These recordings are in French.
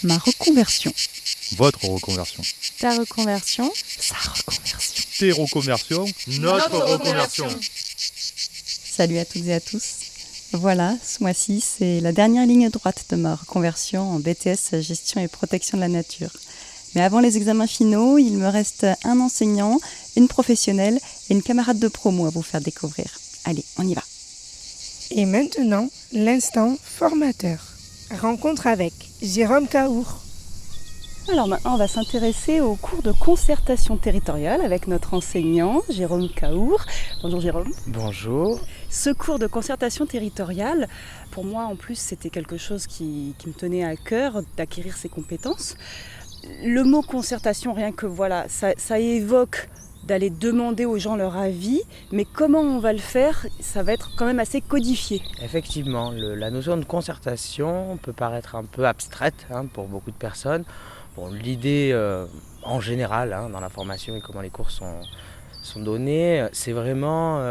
Ma reconversion. Votre reconversion. Ta reconversion. Sa reconversion. Tes reconversions. Notre reconversion. Salut à toutes et à tous. Voilà, ce mois-ci, c'est la dernière ligne droite de ma reconversion en BTS Gestion et Protection de la Nature. Mais avant les examens finaux, il me reste un enseignant, une professionnelle et une camarade de promo à vous faire découvrir. Allez, on y va. Et maintenant, l'instant formateur. Rencontre avec Jérôme Cahour. Alors maintenant, on va s'intéresser au cours de concertation territoriale avec notre enseignant, Jérôme Cahour. Bonjour Jérôme. Bonjour. Ce cours de concertation territoriale, pour moi en plus, c'était quelque chose qui me tenait à cœur d'acquérir ces compétences. Le mot concertation, rien que voilà, ça évoque d'aller demander aux gens leur avis, mais comment on va le faire, ça va être quand même assez codifié. Effectivement, la notion de concertation peut paraître un peu abstraite pour beaucoup de personnes. Bon, l'idée en général dans la formation et comment les cours sont donnés, c'est vraiment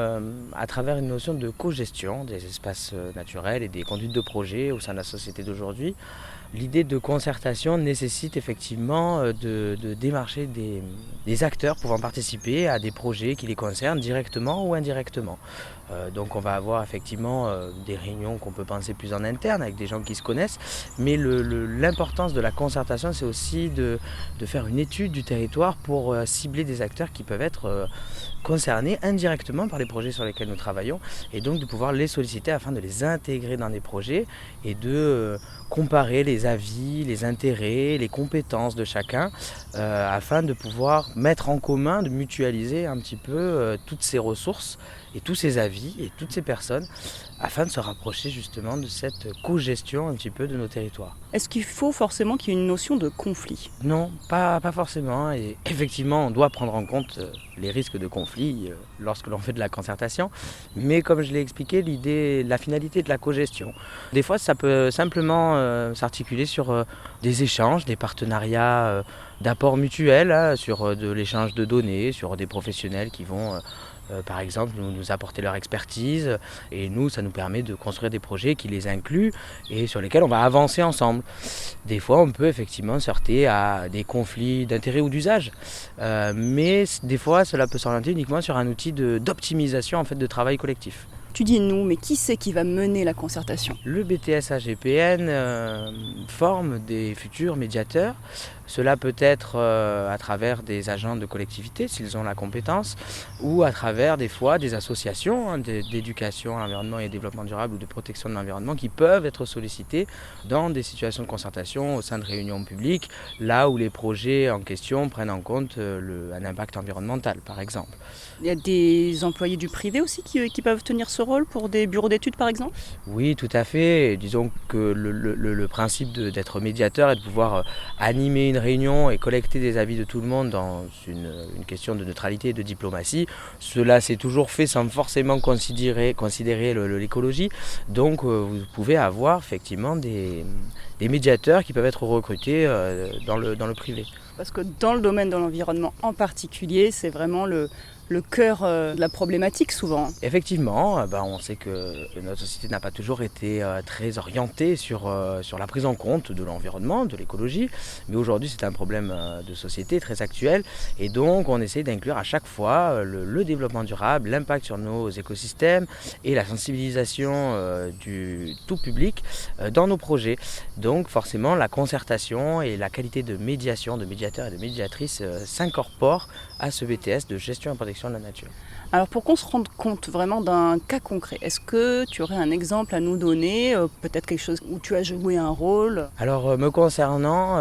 à travers une notion de co-gestion des espaces naturels et des conduites de projet au sein de la société d'aujourd'hui. L'idée de concertation nécessite effectivement de démarcher des acteurs pouvant participer à des projets qui les concernent directement ou indirectement. Donc on va avoir effectivement des réunions qu'on peut penser plus en interne avec des gens qui se connaissent, mais l'importance de la concertation, c'est aussi de faire une étude du territoire pour cibler des acteurs qui peuvent être concernés indirectement par les projets sur lesquels nous travaillons, et donc de pouvoir les solliciter afin de les intégrer dans des projets et de comparer les avis, les intérêts, les compétences de chacun afin de pouvoir mettre en commun, de mutualiser un petit peu toutes ces ressources et tous ces avis et toutes ces personnes afin de se rapprocher justement de cette co-gestion un petit peu de nos territoires. Est-ce qu'il faut forcément qu'il y ait une notion de conflit ? Non, pas forcément. Et effectivement, on doit prendre en compte les risques de conflit lorsque l'on fait de la concertation. Mais comme je l'ai expliqué, la finalité de la co-gestion. Des fois, ça peut simplement s'articuler sur des échanges, des partenariats d'apport mutuel, sur de l'échange de données, sur des professionnels qui vont par exemple nous apporter leur expertise, et nous ça nous permet de construire des projets qui les incluent et sur lesquels on va avancer ensemble. Des fois on peut effectivement se heurter à des conflits d'intérêt ou d'usage, mais des fois cela peut s'orienter uniquement sur un outil d'optimisation en fait, de travail collectif. Tu dis nous, mais qui c'est qui va mener la concertation ? Le BTS AGPN forme des futurs médiateurs. Cela peut être à travers des agents de collectivité s'ils ont la compétence, ou à travers des fois des associations d'éducation à l'environnement et développement durable ou de protection de l'environnement qui peuvent être sollicités dans des situations de concertation au sein de réunions publiques, là où les projets en question prennent en compte un impact environnemental par exemple. Il y a des employés du privé aussi qui peuvent tenir ce rôle pour des bureaux d'études par exemple ? Oui, tout à fait. Disons que le principe d'être médiateur et de pouvoir animer une réunion et collecter des avis de tout le monde dans une question de neutralité et de diplomatie, cela s'est toujours fait sans forcément considérer l'écologie. Donc vous pouvez avoir effectivement des médiateurs qui peuvent être recrutés dans le privé. Parce que dans le domaine de l'environnement en particulier, c'est vraiment le cœur de la problématique souvent. Effectivement, on sait que notre société n'a pas toujours été très orientée sur la prise en compte de l'environnement, de l'écologie, mais aujourd'hui c'est un problème de société très actuel, et donc on essaie d'inclure à chaque fois le développement durable, l'impact sur nos écosystèmes et la sensibilisation du tout public dans nos projets. Donc forcément la concertation et la qualité de médiation, de médiateurs et de médiatrices s'incorporent à ce BTS de gestion et protection de la nature. Alors pour qu'on se rende compte vraiment d'un cas concret, est-ce que tu aurais un exemple à nous donner, peut-être quelque chose où tu as joué un rôle ? Alors me concernant,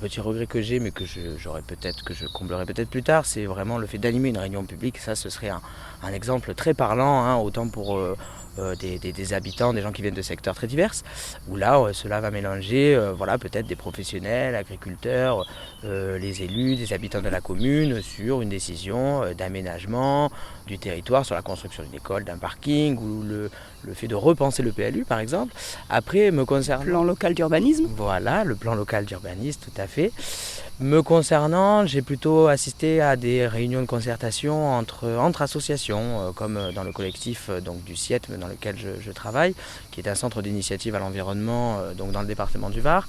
petit regret que j'ai mais que je comblerai peut-être plus tard, c'est vraiment le fait d'animer une réunion publique. Ça ce serait un exemple très parlant, autant pour des habitants, des gens qui viennent de secteurs très divers, où là cela va mélanger peut-être des professionnels, agriculteurs, les élus, des habitants de la commune sur une décision d'aménagement du territoire, sur la construction d'une école, d'un parking, ou le fait de repenser le PLU par exemple. Après me concernant... Plan local d'urbanisme ? Voilà, le plan local d'urbanisme, tout à fait. Me concernant, j'ai plutôt assisté à des réunions de concertation entre associations, comme dans le collectif donc, du CIETM dans lequel je travaille, qui est un centre d'initiative à l'environnement donc dans le département du Var,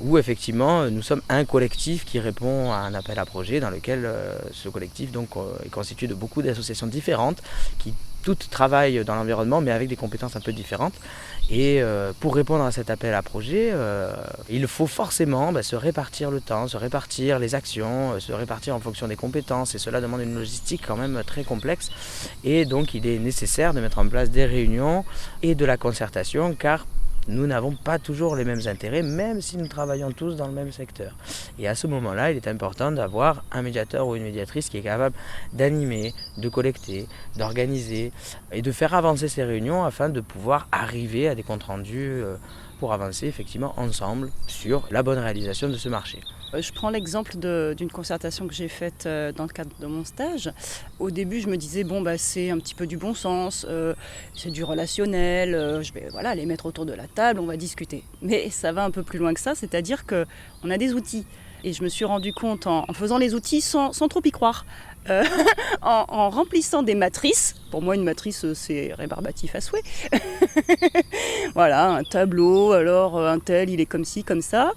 où effectivement nous sommes un collectif qui répond à un appel à projet dans lequel ce collectif donc, est constitué de beaucoup d'associations différentes qui toutes travaillent dans l'environnement mais avec des compétences un peu différentes. Et pour répondre à cet appel à projet, il faut forcément se répartir le temps, se répartir les actions, se répartir en fonction des compétences et cela demande une logistique quand même très complexe. Et donc il est nécessaire de mettre en place des réunions et de la concertation car nous n'avons pas toujours les mêmes intérêts, même si nous travaillons tous dans le même secteur. Et à ce moment-là, il est important d'avoir un médiateur ou une médiatrice qui est capable d'animer, de collecter, d'organiser et de faire avancer ces réunions afin de pouvoir arriver à des comptes rendus pour avancer effectivement ensemble sur la bonne réalisation de ce marché. Je prends l'exemple d'une concertation que j'ai faite dans le cadre de mon stage. Au début, je me disais, c'est un petit peu du bon sens, c'est du relationnel, je vais les mettre autour de la table, on va discuter. Mais ça va un peu plus loin que ça, c'est-à-dire qu'on a des outils. Et je me suis rendu compte en faisant les outils sans trop y croire, en remplissant des matrices. Pour moi, une matrice, c'est rébarbatif à souhait. Voilà, un tableau, alors un tel, il est comme ci, comme ça.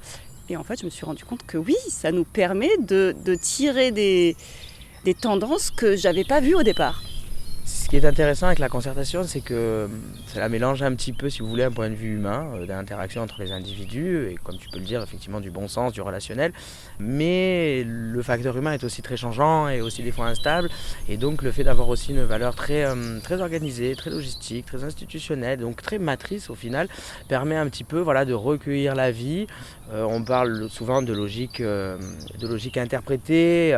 Et en fait, je me suis rendu compte que oui, ça nous permet de tirer des tendances que je n'avais pas vues au départ. Ce qui est intéressant avec la concertation, c'est que cela mélange un petit peu, si vous voulez, un point de vue humain, d'interaction entre les individus, et comme tu peux le dire, effectivement, du bon sens, du relationnel. Mais le facteur humain est aussi très changeant et aussi des fois instable. Et donc le fait d'avoir aussi une valeur très organisée, très logistique, très institutionnelle, donc très matrice au final, permet un petit peu de recueillir la vie. On parle souvent de logique interprétée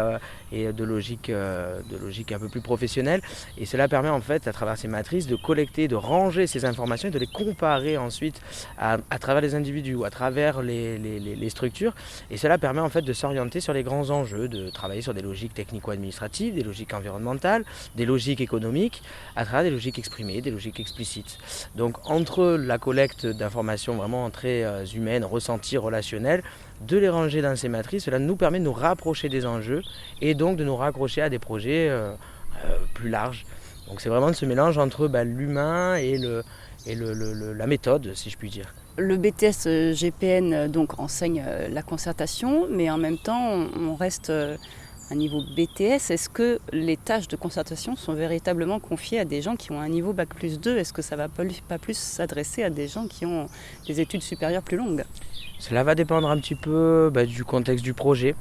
et de logique un peu plus professionnelle. Et cela permet en fait, à travers ces matrices, de collecter, de ranger ces informations et de les comparer ensuite à travers les individus ou à travers les structures. Et cela permet en fait de s'orienter sur les grands enjeux, de travailler sur des logiques technico-administratives, des logiques environnementales, des logiques économiques, à travers des logiques exprimées, des logiques explicites. Donc entre la collecte d'informations vraiment très humaines, ressenties, relationnelles, de les ranger dans ces matrices, cela nous permet de nous rapprocher des enjeux et donc de nous raccrocher à des projets plus larges. Donc c'est vraiment ce mélange entre l'humain et la méthode, si je puis dire. Le BTS GPN donc enseigne la concertation, mais en même temps on reste à niveau BTS. Est-ce que les tâches de concertation sont véritablement confiées à des gens qui ont un niveau Bac+2 ? Est-ce que ça ne va pas plus s'adresser à des gens qui ont des études supérieures plus longues ? Cela va dépendre un petit peu du contexte du projet.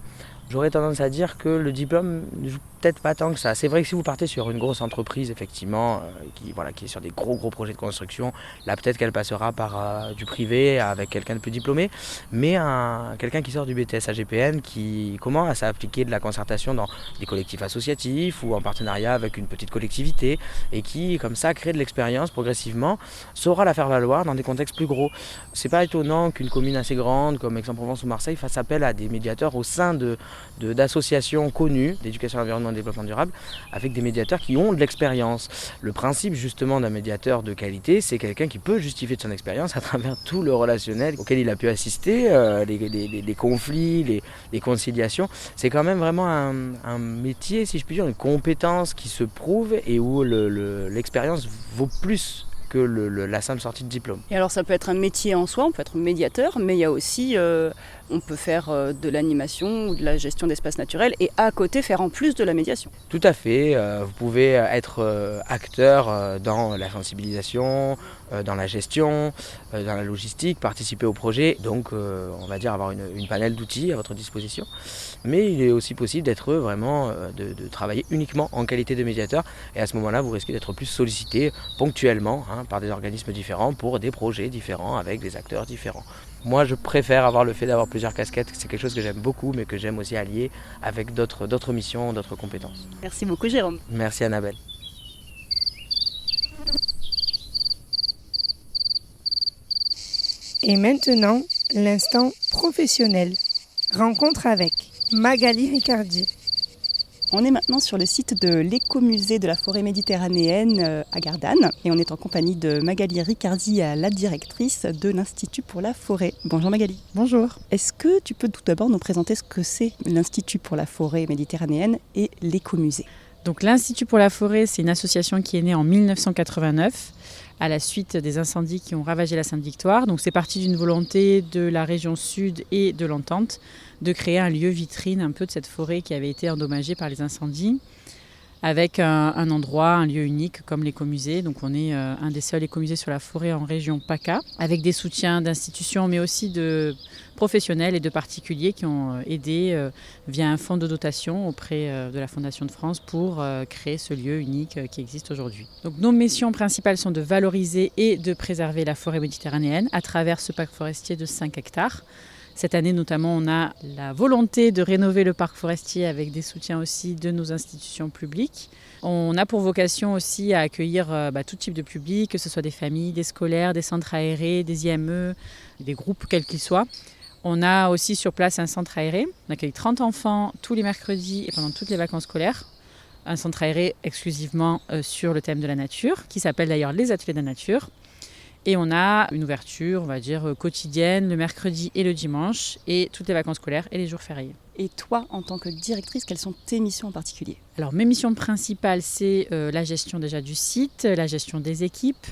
J'aurais tendance à dire que le diplôme ne joue peut-être pas tant que ça. C'est vrai que si vous partez sur une grosse entreprise, effectivement, qui est sur des gros projets de construction, là peut-être qu'elle passera par du privé avec quelqu'un de plus diplômé, mais quelqu'un qui sort du BTS AGPN qui commence à appliquer de la concertation dans des collectifs associatifs ou en partenariat avec une petite collectivité et qui, comme ça, crée de l'expérience progressivement, saura la faire valoir dans des contextes plus gros. C'est pas étonnant qu'une commune assez grande comme Aix-en-Provence ou Marseille fasse appel à des médiateurs au sein d'associations connues d'éducation à l'environnement et développement durable avec des médiateurs qui ont de l'expérience. Le principe justement d'un médiateur de qualité, c'est quelqu'un qui peut justifier de son expérience à travers tout le relationnel auquel il a pu assister, les conflits, les conciliations. C'est quand même vraiment un métier, si je puis dire, une compétence qui se prouve et où l'expérience vaut plus que la simple sortie de diplôme. Et alors ça peut être un métier en soi, on peut être médiateur, mais il y a aussi, on peut faire de l'animation ou de la gestion d'espaces naturels et à côté faire en plus de la médiation. Tout à fait, vous pouvez être acteur dans la sensibilisation, dans la gestion, dans la logistique, participer au projet, donc on va dire avoir une panel d'outils à votre disposition. Mais il est aussi possible d'être vraiment, de travailler uniquement en qualité de médiateur et à ce moment-là vous risquez d'être plus sollicité ponctuellement par des organismes différents pour des projets différents avec des acteurs différents. Moi je préfère avoir le fait d'avoir plusieurs casquettes, c'est quelque chose que j'aime beaucoup mais que j'aime aussi allier avec d'autres missions, d'autres compétences. Merci beaucoup Jérôme. Merci Annabelle. Et maintenant, l'instant professionnel. Rencontre avec Magali Ricardi. On est maintenant sur le site de l'écomusée de la forêt méditerranéenne à Gardanne et on est en compagnie de Magali Ricardi, la directrice de l'Institut pour la forêt. Bonjour Magali. Bonjour. Est-ce que tu peux tout d'abord nous présenter ce que c'est l'Institut pour la forêt méditerranéenne et l'écomusée ? Donc l'Institut pour la forêt, c'est une association qui est née en 1989 à la suite des incendies qui ont ravagé la Sainte-Victoire. Donc c'est parti d'une volonté de la région sud et de l'Entente de créer un lieu vitrine un peu de cette forêt qui avait été endommagée par les incendies, avec un endroit, un lieu unique comme l'écomusée. Donc on est un des seuls écomusées sur la forêt en région PACA, avec des soutiens d'institutions mais aussi de professionnels et de particuliers qui ont aidé via un fonds de dotation auprès de la Fondation de France pour créer ce lieu unique qui existe aujourd'hui. Donc nos missions principales sont de valoriser et de préserver la forêt méditerranéenne à travers ce parc forestier de 5 hectares. Cette année notamment, on a la volonté de rénover le parc forestier avec des soutiens aussi de nos institutions publiques. On a pour vocation aussi à accueillir tout type de public, que ce soit des familles, des scolaires, des centres aérés, des IME, des groupes quels qu'ils soient. On a aussi sur place un centre aéré. On accueille 30 enfants tous les mercredis et pendant toutes les vacances scolaires. Un centre aéré exclusivement sur le thème de la nature, qui s'appelle d'ailleurs les Ateliers de la Nature. Et on a une ouverture, on va dire, quotidienne, le mercredi et le dimanche, et toutes les vacances scolaires et les jours fériés. Et toi, en tant que directrice, quelles sont tes missions en particulier ? Alors, mes missions principales, c'est la gestion déjà du site, la gestion des équipes,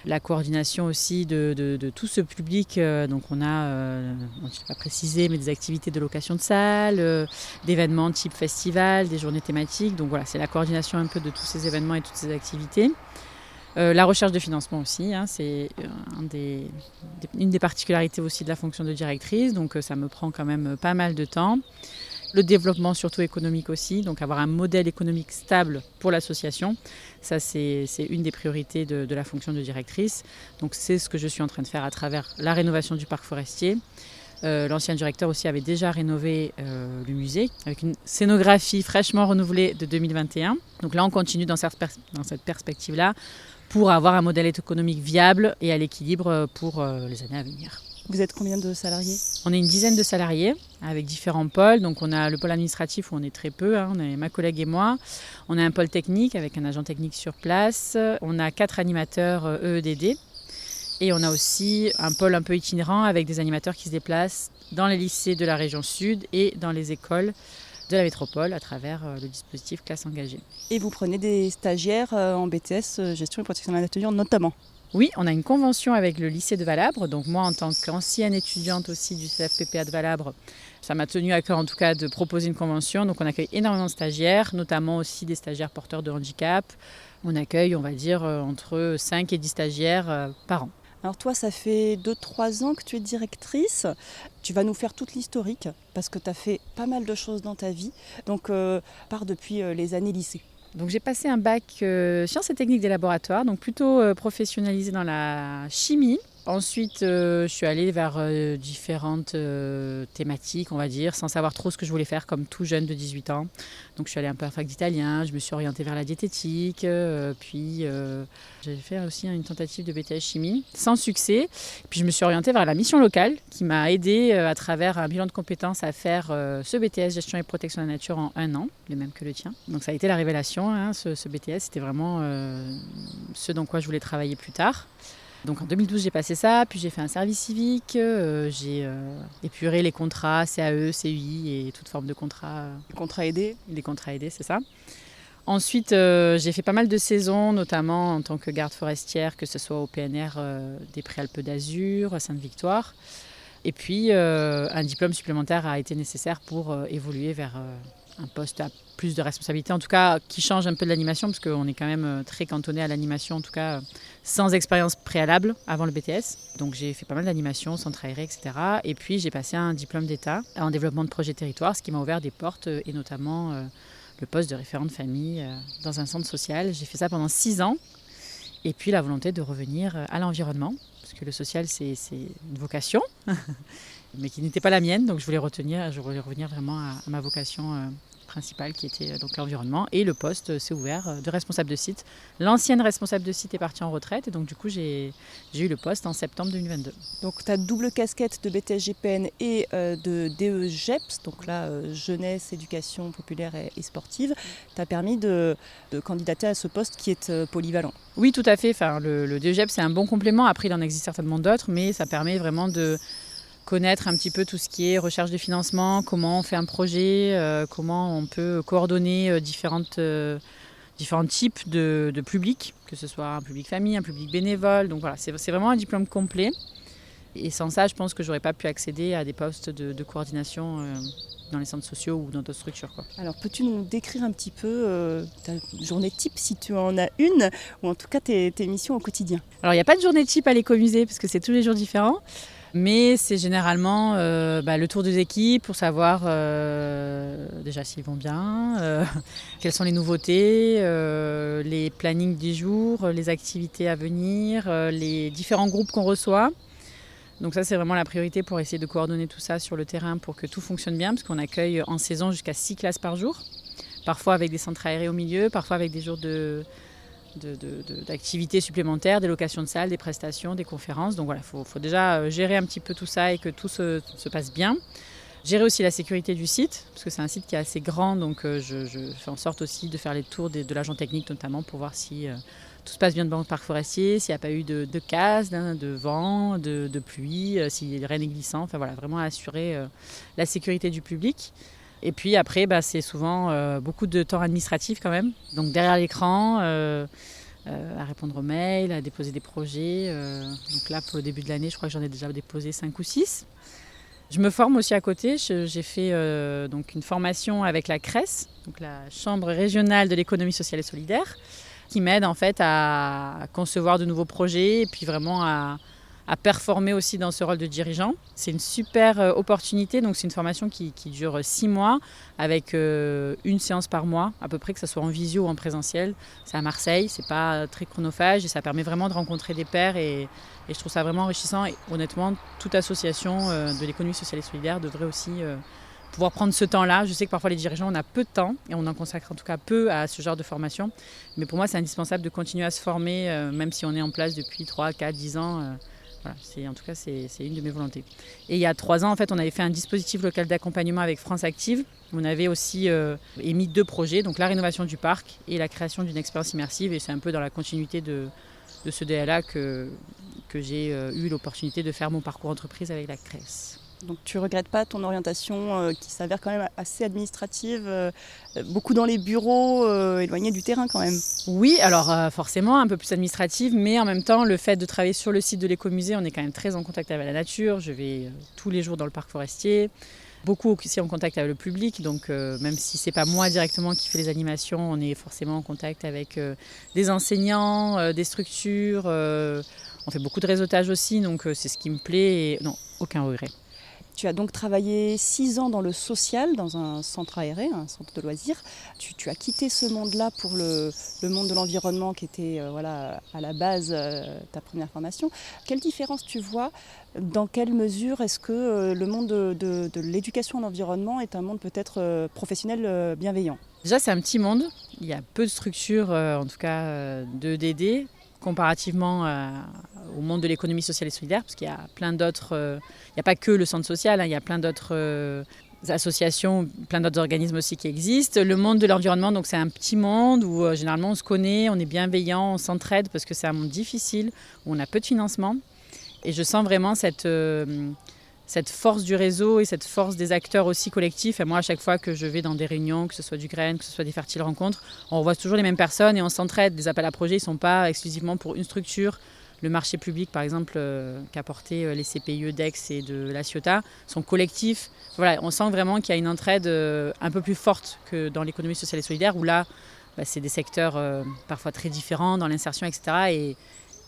la coordination aussi de tout ce public. Donc, on a, je ne vais pas préciser, mais des activités de location de salles, d'événements type festival, des journées thématiques. Donc, voilà, c'est la coordination un peu de tous ces événements et toutes ces activités. La recherche de financement aussi, c'est une des particularités aussi de la fonction de directrice, donc ça me prend quand même pas mal de temps. Le développement surtout économique aussi, donc avoir un modèle économique stable pour l'association, ça c'est une des priorités de la fonction de directrice. Donc c'est ce que je suis en train de faire à travers la rénovation du parc forestier. L'ancien directeur aussi avait déjà rénové le musée avec une scénographie fraîchement renouvelée de 2021. Donc là on continue dans cette perspective-là, pour avoir un modèle économique viable et à l'équilibre pour les années à venir. Vous êtes combien de salariés ? On est une dizaine de salariés avec différents pôles. Donc on a le pôle administratif où on est très peu, on est ma collègue et moi. On a un pôle technique avec un agent technique sur place. On a 4 animateurs EEDD. Et on a aussi un pôle un peu itinérant avec des animateurs qui se déplacent dans les lycées de la région sud et dans les écoles de la métropole à travers le dispositif Classe Engagée. Et vous prenez des stagiaires en BTS, gestion et protection de la nature notamment ? Oui, on a une convention avec le lycée de Valabre. Donc moi, en tant qu'ancienne étudiante aussi du CFPPA de Valabre, ça m'a tenu à cœur en tout cas de proposer une convention. Donc on accueille énormément de stagiaires, notamment aussi des stagiaires porteurs de handicap. On accueille, on va dire, entre 5 et 10 stagiaires par an. Alors toi, ça fait 2-3 ans que tu es directrice. Tu vas nous faire toute l'historique parce que tu as fait pas mal de choses dans ta vie. Donc, part depuis les années lycée. Donc j'ai passé un bac sciences et techniques des laboratoires, donc plutôt professionnalisé dans la chimie. Ensuite, je suis allée vers différentes thématiques, on va dire, sans savoir trop ce que je voulais faire comme tout jeune de 18 ans. Donc je suis allée un peu à la fac d'italien, je me suis orientée vers la diététique, puis j'ai fait aussi une tentative de BTS chimie, sans succès. Puis je me suis orientée vers la mission locale, qui m'a aidée à travers un bilan de compétences à faire ce BTS gestion et protection de la nature en 1 an, le même que le tien. Donc ça a été la révélation, ce BTS, c'était vraiment ce dans quoi je voulais travailler plus tard. Donc en 2012, j'ai passé ça, puis j'ai fait un service civique, j'ai épuré les contrats, CAE, CUI et toute forme de contrats. Contrat aidé. Les contrats aidés, c'est ça. Ensuite, j'ai fait pas mal de saisons, notamment en tant que garde forestière, que ce soit au PNR des Préalpes d'Azur, Sainte-Victoire. Et puis, un diplôme supplémentaire a été nécessaire pour évoluer vers un poste à plus de responsabilité, en tout cas qui change un peu de l'animation, parce qu'on est quand même très cantonné à l'animation, en tout cas sans expérience préalable avant le BTS. Donc j'ai fait pas mal d'animation, centre aéré, etc. Et puis j'ai passé un diplôme d'État en développement de projet territoire, ce qui m'a ouvert des portes, et notamment le poste de référent de famille dans un centre social. J'ai fait ça pendant 6 ans. Et puis la volonté de revenir à l'environnement, parce que le social c'est une vocation, mais qui n'était pas la mienne, donc je voulais revenir vraiment à ma vocation principal qui était donc l'environnement. Et le poste s'est ouvert de responsable de site. L'ancienne responsable de site est partie en retraite et donc du coup j'ai eu le poste en septembre 2022. Donc tu as double casquette de BTS-GPN et de DE-GEPS, donc là jeunesse, éducation populaire et sportive. T'as permis de candidater à ce poste qui est polyvalent. Oui, tout à fait. Enfin, le DE-GEPS c'est un bon complément. Après, il en existe certainement d'autres, mais ça permet vraiment de connaître un petit peu tout ce qui est recherche de financement, comment on fait un projet, comment on peut coordonner différents types de publics, que ce soit un public famille, un public bénévole. Donc voilà, c'est vraiment un diplôme complet. Et sans ça, je pense que je n'aurais pas pu accéder à des postes de coordination dans les centres sociaux ou dans d'autres structures, quoi. Alors peux-tu nous décrire un petit peu ta journée type, si tu en as une, ou en tout cas tes missions au quotidien? Alors il n'y a pas de journée type à l'écomusée, parce que c'est tous les jours différents. Mais c'est généralement le tour des équipes pour savoir déjà s'ils vont bien, quelles sont les nouveautés, les plannings des jours, les activités à venir, les différents groupes qu'on reçoit. Donc ça, c'est vraiment la priorité pour essayer de coordonner tout ça sur le terrain pour que tout fonctionne bien, parce qu'on accueille en saison jusqu'à 6 classes par jour, parfois avec des centres aérés au milieu, parfois avec des jours d'activités supplémentaires, des locations de salles, des prestations, des conférences. Donc voilà, il faut déjà gérer un petit peu tout ça et que tout se passe bien. Gérer aussi la sécurité du site, parce que c'est un site qui est assez grand, donc je fais en sorte aussi de faire les tours de l'agent technique notamment pour voir si tout se passe bien devant le parc forestier, s'il n'y a pas eu de casse, de vent, de pluie, s'il y a rien est glissant. Enfin voilà, vraiment assurer la sécurité du public. Et puis après, c'est souvent beaucoup de temps administratif quand même. Donc derrière l'écran, à répondre aux mails, à déposer des projets. Donc là, pour le début de l'année, je crois que j'en ai déjà déposé 5 ou 6. Je me forme aussi à côté. J'ai fait donc une formation avec la CRES, donc la Chambre régionale de l'économie sociale et solidaire, qui m'aide en fait à concevoir de nouveaux projets et puis vraiment à performer aussi dans ce rôle de dirigeant. C'est une super opportunité, donc c'est une formation qui dure 6 mois avec une séance par mois à peu près, que ce soit en visio ou en présentiel. C'est à Marseille, c'est pas très chronophage et ça permet vraiment de rencontrer des pairs et je trouve ça vraiment enrichissant. Et honnêtement, toute association de l'économie sociale et solidaire devrait aussi pouvoir prendre ce temps-là. Je sais que parfois les dirigeants, on a peu de temps et on en consacre en tout cas peu à ce genre de formation. Mais pour moi, c'est indispensable de continuer à se former, même si on est en place depuis 3, 4, 10 ans. Voilà, en tout cas, c'est une de mes volontés. Et il y a 3 ans, en fait, on avait fait un dispositif local d'accompagnement avec France Active. On avait aussi émis 2 projets, donc la rénovation du parc et la création d'une expérience immersive. Et c'est un peu dans la continuité de ce DLA que j'ai eu l'opportunité de faire mon parcours entreprise avec la CRES. Donc tu ne regrettes pas ton orientation qui s'avère quand même assez administrative, beaucoup dans les bureaux, éloignés du terrain quand même? Oui, alors forcément un peu plus administrative, mais en même temps le fait de travailler sur le site de l'écomusée, on est quand même très en contact avec la nature. Je vais tous les jours dans le parc forestier, beaucoup aussi en contact avec le public, donc même si c'est pas moi directement qui fais les animations, on est forcément en contact avec des enseignants, des structures, on fait beaucoup de réseautage aussi, donc c'est ce qui me plaît et non, aucun regret. Tu as donc travaillé 6 ans dans le social, dans un centre aéré, un centre de loisirs. Tu as quitté ce monde-là pour le monde de l'environnement qui était à la base ta première formation. Quelle différence tu vois? Dans quelle mesure est-ce que le monde de l'éducation à l'environnement est un monde peut-être professionnel bienveillant? Déjà, c'est un petit monde. Il y a peu de structures, en tout cas de DD, comparativement au monde de l'économie sociale et solidaire, parce qu'il y a plein d'autres... il n'y a pas que le centre social, il y a plein d'autres associations, plein d'autres organismes aussi qui existent. Le monde de l'environnement, donc c'est un petit monde où généralement on se connaît, on est bienveillant, on s'entraide, parce que c'est un monde difficile, où on a peu de financement. Et je sens vraiment cette force du réseau et cette force des acteurs aussi collectifs. Et moi, à chaque fois que je vais dans des réunions, que ce soit du Graine, que ce soit des fertiles rencontres, on revoit toujours les mêmes personnes et on s'entraide. Les appels à projets, ils ne sont pas exclusivement pour une structure. Le marché public, par exemple, qu'a porté les CPIE d'Aix et de La Ciotat, sont collectifs. Voilà, on sent vraiment qu'il y a une entraide un peu plus forte que dans l'économie sociale et solidaire, où là, c'est des secteurs parfois très différents dans l'insertion, etc. Et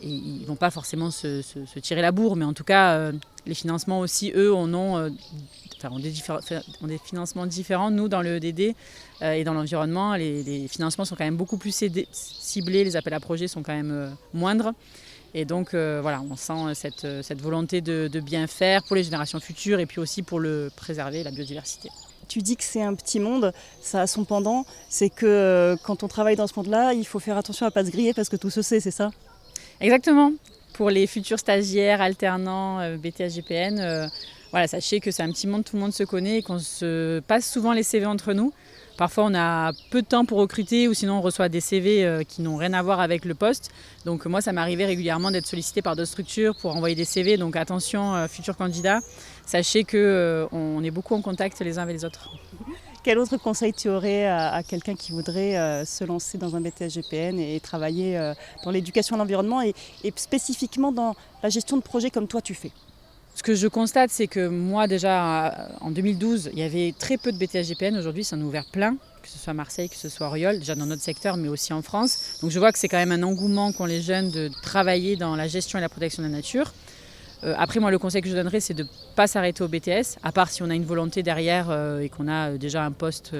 ils ne vont pas forcément se tirer la bourre, mais en tout cas, les financements aussi, eux, ont des financements différents. Nous, dans le DD et dans l'environnement, les financements sont quand même beaucoup plus ciblés, les appels à projets sont quand même moindres. Et donc, on sent cette volonté de bien faire pour les générations futures et puis aussi pour préserver la biodiversité. Tu dis que c'est un petit monde, ça a son pendant, c'est que quand on travaille dans ce monde-là, il faut faire attention à ne pas se griller parce que tout se sait, c'est ça ? Exactement. Pour les futurs stagiaires, alternants, BTS GPN, voilà, sachez que c'est un petit monde, tout le monde se connaît et qu'on se passe souvent les CV entre nous. Parfois, on a peu de temps pour recruter ou sinon on reçoit des CV qui n'ont rien à voir avec le poste. Donc moi, ça m'arrivait régulièrement d'être sollicitée par d'autres structures pour envoyer des CV. Donc attention, futurs candidats, sachez qu'on est beaucoup en contact les uns avec les autres. Quel autre conseil tu aurais à quelqu'un qui voudrait se lancer dans un BTS GPN et travailler dans l'éducation à l'environnement et spécifiquement dans la gestion de projets comme toi tu fais ? Ce que je constate, c'est que moi déjà en 2012, il y avait très peu de BTS GPN. Aujourd'hui, ça en a ouvert plein, que ce soit à Marseille, que ce soit à Oriol, déjà dans notre secteur, mais aussi en France. Donc je vois que c'est quand même un engouement qu'ont les jeunes de travailler dans la gestion et la protection de la nature. Après, moi, le conseil que je donnerais, c'est de ne pas s'arrêter au BTS, à part si on a une volonté derrière et qu'on a déjà un poste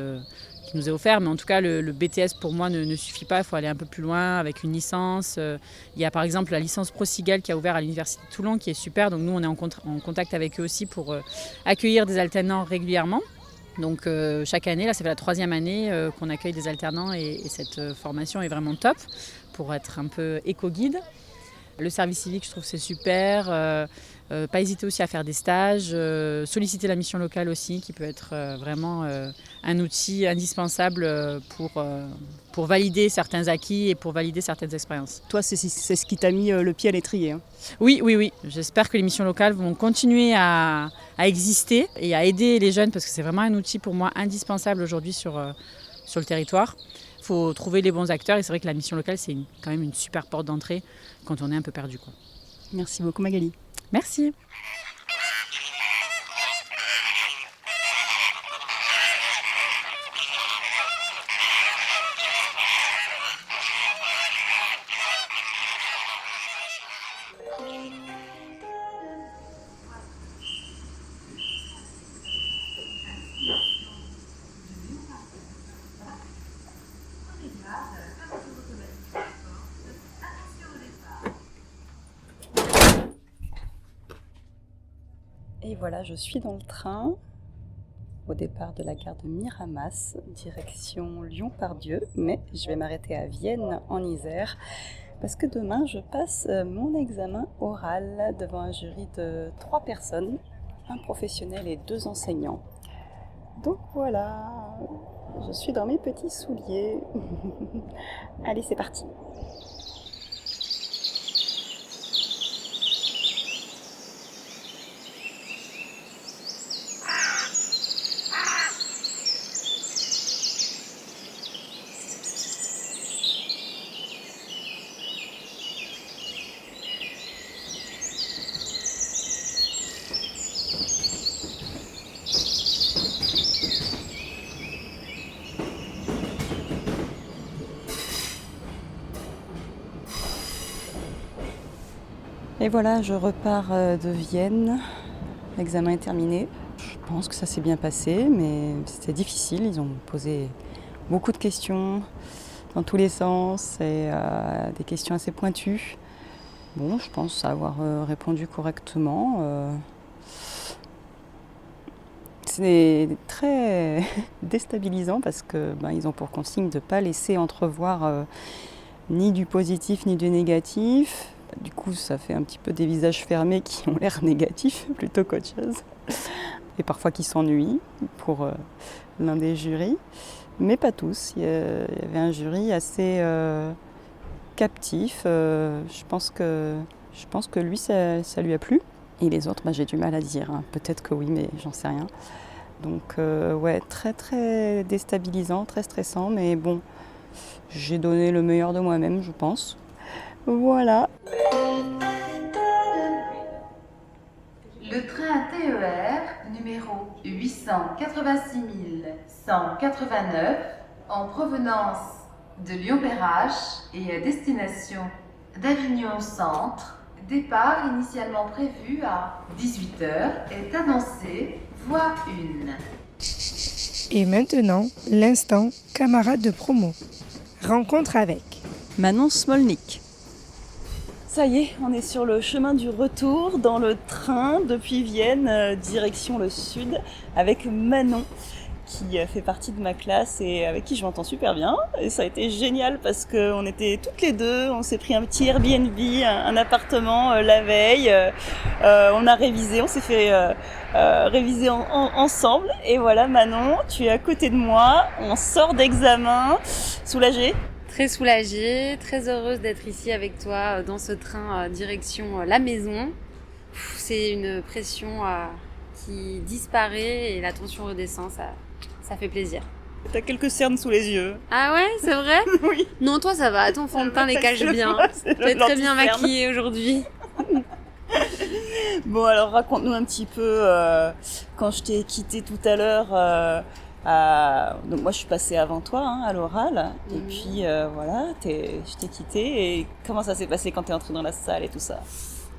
qui nous est offert. Mais en tout cas, le BTS, pour moi, ne suffit pas. Il faut aller un peu plus loin avec une licence. Il y a par exemple la licence ProSigal qui a ouvert à l'Université de Toulon, qui est super. Donc nous, on est en contact avec eux aussi pour accueillir des alternants régulièrement. Donc chaque année, là, ça fait la 3e année qu'on accueille des alternants et cette formation est vraiment top pour être un peu éco-guide. Le service civique, je trouve que c'est super. Pas hésiter aussi à faire des stages. Solliciter la mission locale aussi, qui peut être vraiment un outil indispensable pour valider certains acquis et pour valider certaines expériences. Toi, c'est ce qui t'a mis le pied à l'étrier. Hein. Oui. J'espère que les missions locales vont continuer à exister et à aider les jeunes parce que c'est vraiment un outil pour moi indispensable aujourd'hui sur le territoire. Il faut trouver les bons acteurs et c'est vrai que la mission locale, c'est quand même une super porte d'entrée quand on est un peu perdu, quoi. Merci beaucoup Magali. Merci. Et voilà, je suis dans le train au départ de la gare de Miramas, direction Lyon-Part-Dieu, mais je vais m'arrêter à Vienne en Isère parce que demain je passe mon examen oral devant un jury de 3 personnes, un professionnel et 2 enseignants. Donc voilà, je suis dans mes petits souliers. Allez, c'est parti. Et voilà, je repars de Vienne. L'examen est terminé. Je pense que ça s'est bien passé, mais c'était difficile. Ils ont posé beaucoup de questions dans tous les sens et des questions assez pointues. Bon, je pense avoir répondu correctement. C'est très déstabilisant parce que ils ont pour consigne de ne pas laisser entrevoir ni du positif ni du négatif. Du coup, ça fait un petit peu des visages fermés qui ont l'air négatifs plutôt qu'autre chose. Et parfois qui s'ennuient pour l'un des jurys. Mais pas tous. Il y avait un jury assez captif. Je pense que lui, ça lui a plu. Et les autres, j'ai du mal à dire. Hein. Peut-être que oui, mais j'en sais rien. Donc, ouais, très très déstabilisant, très stressant. Mais bon, j'ai donné le meilleur de moi-même, je pense. Voilà. Le train TER numéro 886 189 en provenance de Lyon-Perrache et à destination d'Avignon Centre, départ initialement prévu à 18h, est annoncé voie 1. Et maintenant, l'instant camarade de promo. Rencontre avec Manon Smolnik. Ça y est, on est sur le chemin du retour dans le train depuis Vienne, direction le sud, avec Manon. qui fait partie de ma classe et avec qui je m'entends super bien. Et ça a été génial parce qu'on était toutes les deux, on s'est pris un petit Airbnb, un appartement la veille. On a révisé, on s'est fait réviser ensemble. Et voilà, Manon, tu es à côté de moi, on sort d'examen, soulagée? Très soulagée, très heureuse d'être ici avec toi dans ce train direction la maison. C'est une pression qui disparaît et la tension redescend, ça fait plaisir. T'as quelques cernes sous les yeux. Ah ouais, c'est vrai? Oui. Non, toi ça va, ton fond de teint les cache bien. Tu es très bien maquillée aujourd'hui. Bon, alors raconte-nous un petit peu, quand je t'ai quitté tout à l'heure, donc moi je suis passée avant toi à l'oral, et puis voilà, je t'ai quitté, et comment ça s'est passé quand t'es entrée dans la salle et tout ça?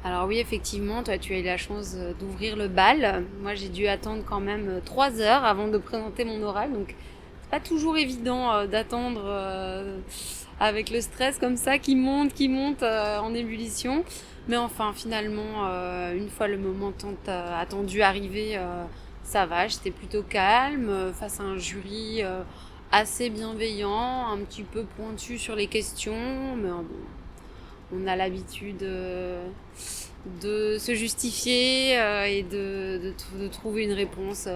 Alors oui, effectivement, toi tu as eu la chance d'ouvrir le bal. Moi j'ai dû attendre quand même 3 heures avant de présenter mon oral, donc c'est pas toujours évident d'attendre avec le stress comme ça qui monte en ébullition. Mais enfin finalement, une fois le moment tant attendu arrivé, ça va, j'étais plutôt calme face à un jury assez bienveillant, un petit peu pointu sur les questions, mais bon, on a l'habitude de se justifier et de trouver une réponse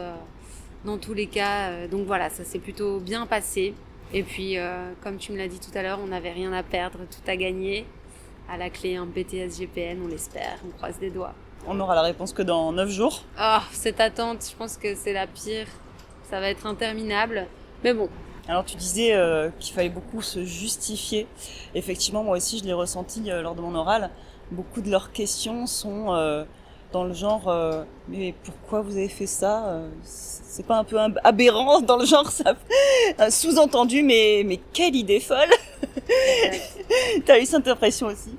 dans tous les cas. Donc voilà, ça s'est plutôt bien passé. Et puis, comme tu me l'as dit tout à l'heure, on n'avait rien à perdre, tout à gagner. À la clé, un BTS GPN, on l'espère, on croise les doigts. On n'aura la réponse que dans 9 jours. Ah, cette attente, je pense que c'est la pire. Ça va être interminable. Mais bon. Alors tu disais qu'il fallait beaucoup se justifier. Effectivement, moi aussi je l'ai ressenti lors de mon oral. Beaucoup de leurs questions sont dans le genre mais pourquoi vous avez fait ça? C'est pas un peu aberrant dans le genre, ça sous-entendu, mais quelle idée folle. T'as eu cette impression aussi?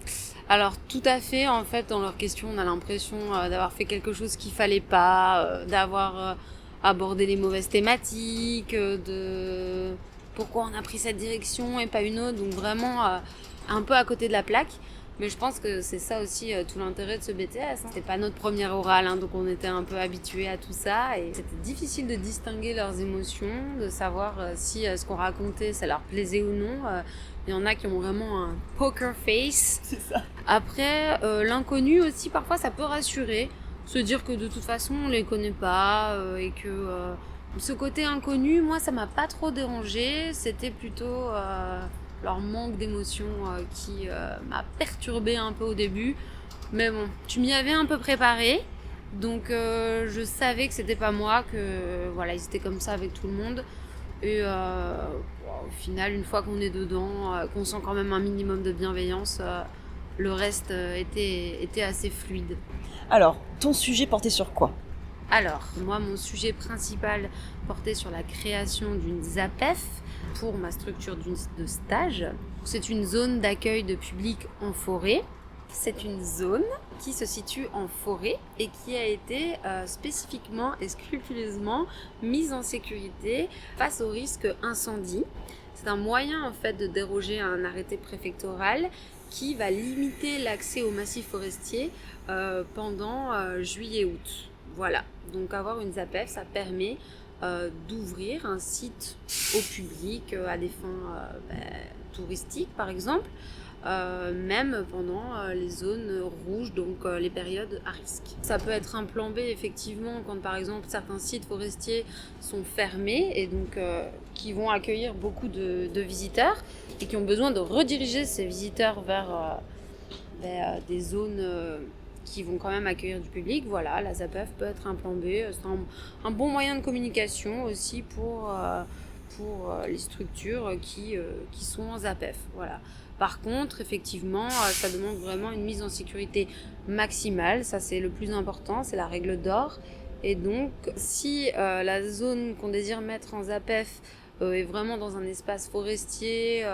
Alors tout à fait, en fait dans leurs questions on a l'impression d'avoir fait quelque chose qu'il fallait pas, d'avoir abordé les mauvaises thématiques, de pourquoi on a pris cette direction et pas une autre, donc vraiment un peu à côté de la plaque. Mais je pense que c'est ça aussi tout l'intérêt de ce BTS. C'était pas notre première orale, donc on était un peu habitués à tout ça. Et c'était difficile de distinguer leurs émotions, de savoir si ce qu'on racontait, ça leur plaisait ou non. Il y en a qui ont vraiment un poker face. C'est ça. Après, l'inconnu aussi, parfois, ça peut rassurer. Se dire que de toute façon, on les connaît pas et que ce côté inconnu, moi, ça m'a pas trop dérangé. C'était plutôt leur manque d'émotion qui m'a perturbée un peu au début. Mais bon, tu m'y avais un peu préparé. Donc, je savais que c'était pas moi, que voilà, ils étaient comme ça avec tout le monde. Et au final, une fois qu'on est dedans, qu'on sent quand même un minimum de bienveillance, le reste était assez fluide. Alors, ton sujet portait sur quoi? Alors, moi, mon sujet principal portait sur la création d'une ZAPEF pour ma structure de stage. C'est une zone d'accueil de public en forêt. C'est une zone qui se situe en forêt et qui a été spécifiquement et scrupuleusement mise en sécurité face au risque incendie. C'est un moyen en fait de déroger à un arrêté préfectoral qui va limiter l'accès aux massifs forestiers pendant juillet-août. Voilà, donc avoir une ZAPEF, ça permet d'ouvrir un site au public à des fins touristiques par exemple, même pendant les zones rouges, donc les périodes à risque. Ça peut être un plan B effectivement quand par exemple certains sites forestiers sont fermés et donc qui vont accueillir beaucoup de visiteurs et qui ont besoin de rediriger ces visiteurs vers des zones qui vont quand même accueillir du public. Voilà, la ZAPEF peut être un plan B, c'est un bon moyen de communication aussi pour les structures qui sont en ZAPEF. Voilà. Par contre, effectivement, ça demande vraiment une mise en sécurité maximale. Ça, c'est le plus important, c'est la règle d'or. Et donc, si la zone qu'on désire mettre en ZAPEF est vraiment dans un espace forestier,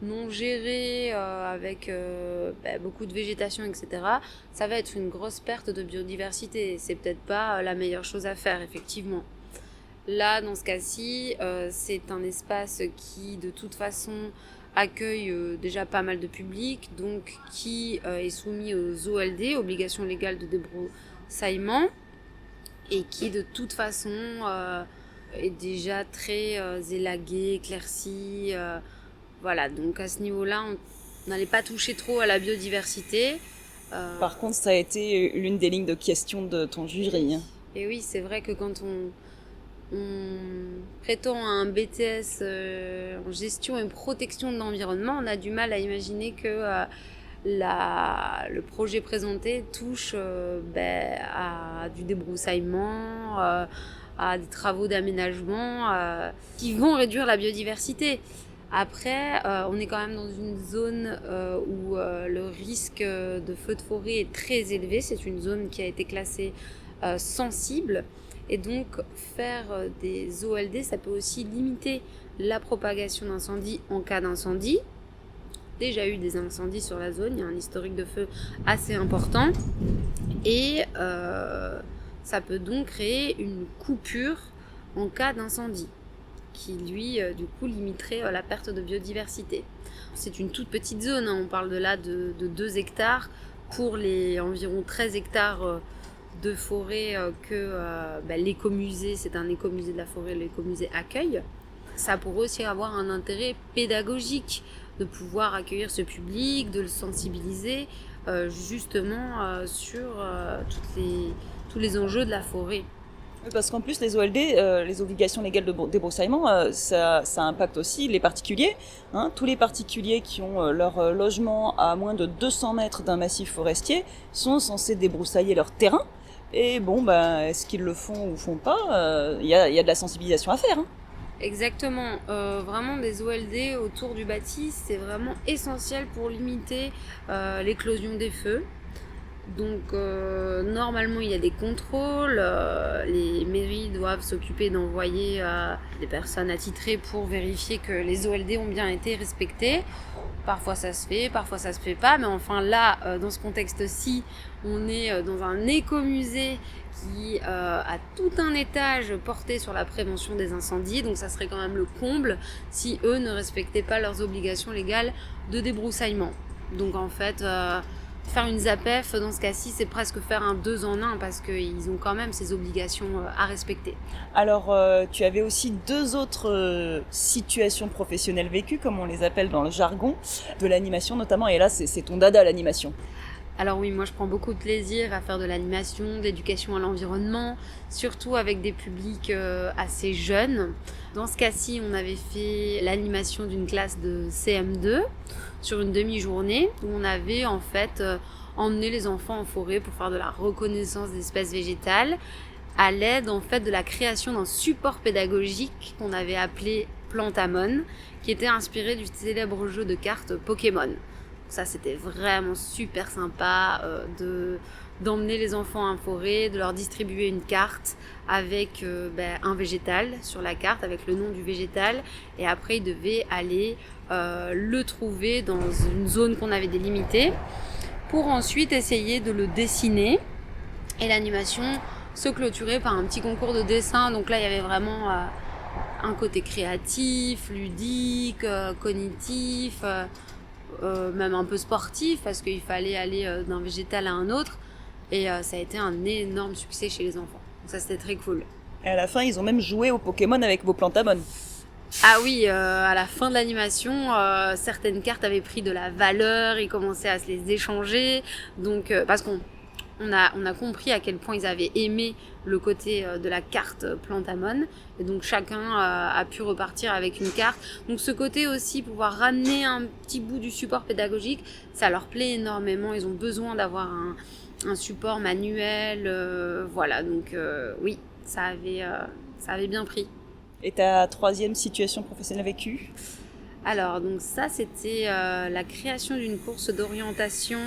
non géré, avec beaucoup de végétation, etc., ça va être une grosse perte de biodiversité. C'est peut-être pas la meilleure chose à faire, effectivement. Là, dans ce cas-ci, c'est un espace qui, de toute façon, accueille déjà pas mal de public, donc qui est soumis aux OLD, obligations légales de débroussaillement, et qui de toute façon est déjà très élagué, éclairci. Voilà, donc à ce niveau-là, on n'allait pas toucher trop à la biodiversité. Par contre, ça a été l'une des lignes de question de ton jury. Et oui, c'est vrai que quand on prétend à un BTS en gestion et protection de l'environnement, on a du mal à imaginer que le projet présenté touche à du débroussaillement, à des travaux d'aménagement qui vont réduire la biodiversité. Après, on est quand même dans une zone où le risque de feu de forêt est très élevé. C'est une zone qui a été classée sensible. Et donc, faire des OLD, ça peut aussi limiter la propagation d'incendies en cas d'incendie. Déjà eu des incendies sur la zone, il y a un historique de feu assez important. Et ça peut donc créer une coupure en cas d'incendie, qui lui, du coup, limiterait la perte de biodiversité. C'est une toute petite zone, on parle de là de 2 hectares pour les environ 13 hectares de forêt que l'écomusée, c'est un écomusée de la forêt, l'écomusée accueille. Ça pourrait aussi avoir un intérêt pédagogique de pouvoir accueillir ce public, de le sensibiliser justement sur tous les enjeux de la forêt. Parce qu'en plus, les OLD, les obligations légales de débroussaillement, ça impacte aussi les particuliers. Tous les particuliers qui ont leur logement à moins de 200 mètres d'un massif forestier sont censés débroussailler leur terrain. Et est-ce qu'ils le font ou font pas? Il y a de la sensibilisation à faire. Exactement. Vraiment des OLD autour du bâti, c'est vraiment essentiel pour limiter l'éclosion des feux. Donc normalement il y a des contrôles, les mairies doivent s'occuper d'envoyer des personnes attitrées pour vérifier que les OLD ont bien été respectées. Parfois ça se fait, parfois ça se fait pas, mais enfin là, dans ce contexte-ci, on est dans un écomusée qui a tout un étage porté sur la prévention des incendies, donc ça serait quand même le comble si eux ne respectaient pas leurs obligations légales de débroussaillement. Donc en fait, faire une ZAPEF, dans ce cas-ci, c'est presque faire un 2 en 1 parce qu'ils ont quand même ces obligations à respecter. Alors, tu avais aussi 2 autres situations professionnelles vécues, comme on les appelle dans le jargon, de l'animation notamment, et là, c'est ton dada, l'animation. Alors oui, moi je prends beaucoup de plaisir à faire de l'animation, de l'éducation à l'environnement, surtout avec des publics assez jeunes. Dans ce cas-ci, on avait fait l'animation d'une classe de CM2 sur une demi-journée où on avait en fait emmené les enfants en forêt pour faire de la reconnaissance d'espèces végétales à l'aide en fait de la création d'un support pédagogique qu'on avait appelé Plantamon, qui était inspiré du célèbre jeu de cartes Pokémon. Ça, c'était vraiment super sympa d'emmener les enfants en forêt, de leur distribuer une carte avec un végétal sur la carte, avec le nom du végétal. Et après, ils devaient aller le trouver dans une zone qu'on avait délimitée pour ensuite essayer de le dessiner. Et l'animation se clôturait par un petit concours de dessin. Donc là, il y avait vraiment un côté créatif, ludique, cognitif... même un peu sportif parce qu'il fallait aller d'un végétal à un autre et ça a été un énorme succès chez les enfants. Donc ça, c'était très cool. Et à la fin, ils ont même joué au Pokémon avec vos Plantamon. Ah oui, à la fin de l'animation, certaines cartes avaient pris de la valeur, ils commençaient à se les échanger, donc parce qu'on a compris à quel point ils avaient aimé le côté de la carte Plantamon, et donc chacun a pu repartir avec une carte. Donc ce côté aussi, pouvoir ramener un petit bout du support pédagogique, ça leur plaît énormément. Ils ont besoin d'avoir un support manuel, voilà. Donc oui, ça avait bien pris. Et ta 3e situation professionnelle vécue? Alors, donc ça, c'était la création d'une course d'orientation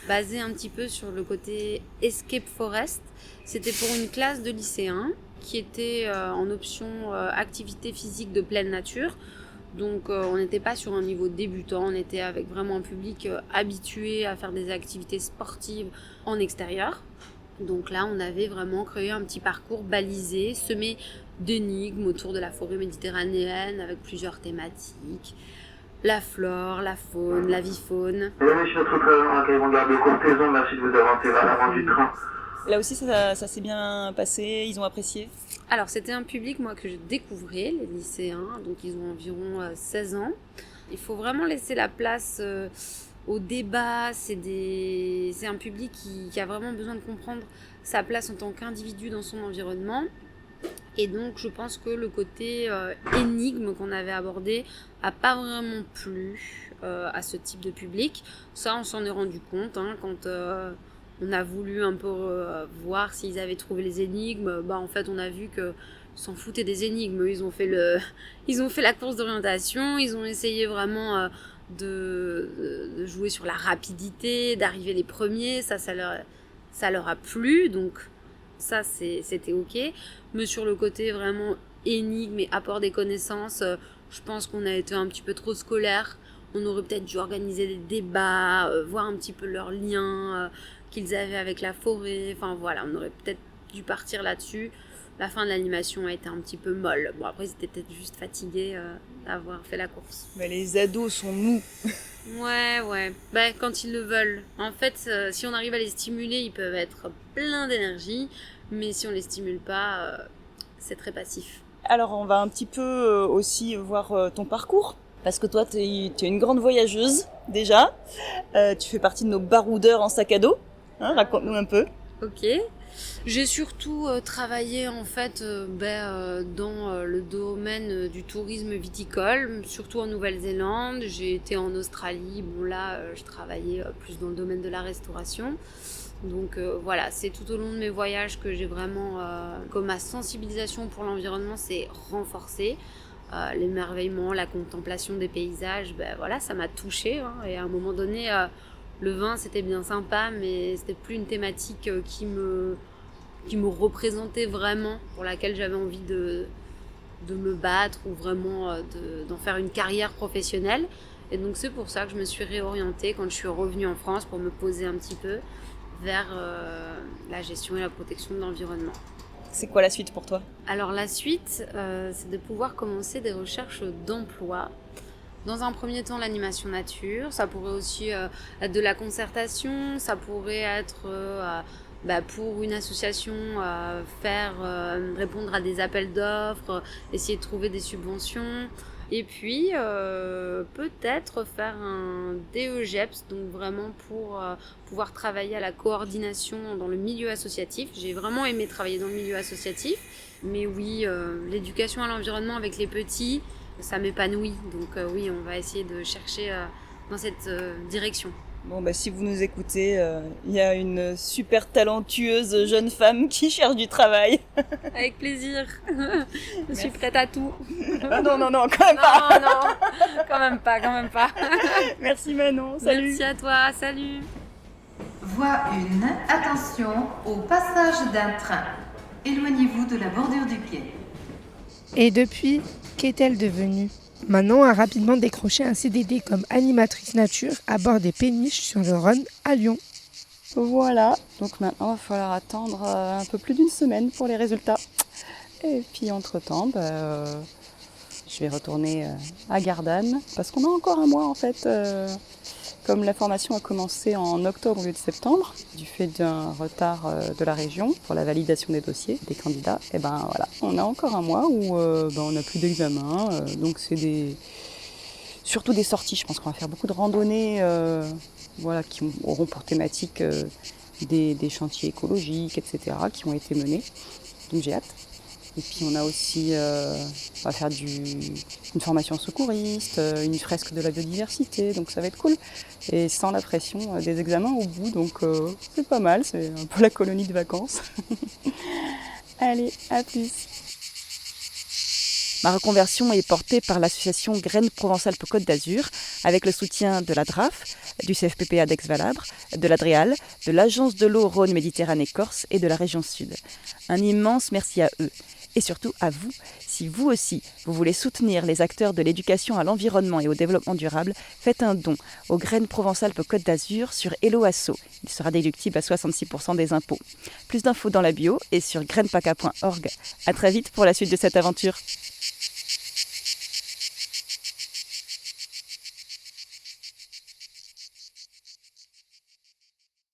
basée un petit peu sur le côté Escape Forest. C'était pour une classe de lycéens qui était en option activité physique de pleine nature. Donc, on n'était pas sur un niveau débutant, on était avec vraiment un public habitué à faire des activités sportives en extérieur. Donc là, on avait vraiment créé un petit parcours balisé, semé d'énigmes autour de la forêt méditerranéenne avec plusieurs thématiques. La flore, la faune, la vie-faune. Mesdames et messieurs, notre train accueille mon garde de courtaison. Merci de vous avoir été à l'avant du train. Là aussi, ça s'est bien passé, ils ont apprécié. Alors, c'était un public, moi, que je découvrais, les lycéens, donc ils ont environ 16 ans. Il faut vraiment laisser la place au débat. C'est un public qui a vraiment besoin de comprendre sa place en tant qu'individu dans son environnement. Et donc, je pense que le côté énigme qu'on avait abordé n'a pas vraiment plu à ce type de public. Ça, on s'en est rendu compte quand on a voulu un peu voir s'ils avaient trouvé les énigmes. En fait, on a vu qu'ils s'en foutaient des énigmes. Ils ont fait la course d'orientation. Ils ont essayé vraiment de jouer sur la rapidité, d'arriver les premiers. Ça leur a plu. Donc, ça, c'était OK. Mais sur le côté vraiment énigme et apport des connaissances, je pense qu'on a été un petit peu trop scolaire. On aurait peut-être dû organiser des débats, voir un petit peu leurs liens qu'ils avaient avec la forêt. Enfin voilà, on aurait peut-être dû partir là-dessus. La fin de l'animation a été un petit peu molle. Bon, après, ils étaient peut-être juste fatigués d'avoir fait la course. Mais les ados sont mous. Ouais. Quand ils le veulent. En fait, si on arrive à les stimuler, ils peuvent être pleins d'énergie. Mais si on les stimule pas, c'est très passif. Alors, on va un petit peu aussi voir ton parcours. Parce que toi, tu es une grande voyageuse, déjà. Tu fais partie de nos baroudeurs en sac à dos. Raconte-nous un peu. Ok. J'ai surtout travaillé en fait dans le domaine du tourisme viticole, surtout en Nouvelle-Zélande. J'ai été en Australie. Bon là, je travaillais plus dans le domaine de la restauration. Donc voilà, c'est tout au long de mes voyages que j'ai vraiment que ma sensibilisation pour l'environnement s'est renforcée. L'émerveillement, la contemplation des paysages, voilà, ça m'a touchée. Et à un moment donné, le vin c'était bien sympa, mais c'était plus une thématique qui me représentait vraiment, pour laquelle j'avais envie de me battre ou vraiment d'en faire une carrière professionnelle. Et donc c'est pour ça que je me suis réorientée quand je suis revenue en France pour me poser un petit peu vers la gestion et la protection de l'environnement. C'est quoi la suite pour toi ? Alors la suite, c'est de pouvoir commencer des recherches d'emploi. Dans un premier temps, l'animation nature, ça pourrait aussi être de la concertation, ça pourrait être pour une association répondre à des appels d'offres, essayer de trouver des subventions. Et puis, peut-être faire un DEGEPS, donc vraiment pour pouvoir travailler à la coordination dans le milieu associatif. J'ai vraiment aimé travailler dans le milieu associatif. Mais oui, l'éducation à l'environnement avec les petits, ça m'épanouit. Donc oui, on va essayer de chercher dans cette direction. Bon, si vous nous écoutez, il y a une super talentueuse jeune femme qui cherche du travail. Avec plaisir. Je suis prête à tout. Ah non, quand même pas. Non, quand même pas. Merci Manon, salut. Merci à toi, salut. Voie 1, attention au passage d'un train. Éloignez-vous de la bordure du quai. Et depuis, qu'est-elle devenue ? Manon a rapidement décroché un CDD comme animatrice nature à bord des péniches sur le Rhône à Lyon. Voilà, donc maintenant il va falloir attendre un peu plus d'une semaine pour les résultats. Et puis entre-temps, je vais retourner à Gardanne parce qu'on a encore un mois en fait. Comme la formation a commencé en octobre au lieu de septembre, du fait d'un retard de la région pour la validation des dossiers des candidats, et voilà, on a encore un mois où on n'a plus d'examen, donc c'est surtout des sorties. Je pense qu'on va faire beaucoup de randonnées qui auront pour thématique des chantiers écologiques, etc., qui ont été menés, donc j'ai hâte. Et puis on a aussi, on va faire une formation secouriste, une fresque de la biodiversité, donc ça va être cool. Et sans la pression des examens au bout, donc c'est pas mal, c'est un peu la colonie de vacances. Allez, à plus. Ma reconversion est portée par l'association Graines Provence-Alpes-Côte d'Azur, avec le soutien de la DRAF, du CFPPA d'Aix-Valabre, de l'Adréal, de l'Agence de l'eau Rhône-Méditerranée-Corse et de la région Sud. Un immense merci à eux. Et surtout à vous, si vous aussi, vous voulez soutenir les acteurs de l'éducation à l'environnement et au développement durable, faites un don aux Graines Provence-Alpes-Côte d'Azur sur Hello Asso. Il sera déductible à 66% des impôts. Plus d'infos dans la bio et sur grainespaca.org. À très vite pour la suite de cette aventure.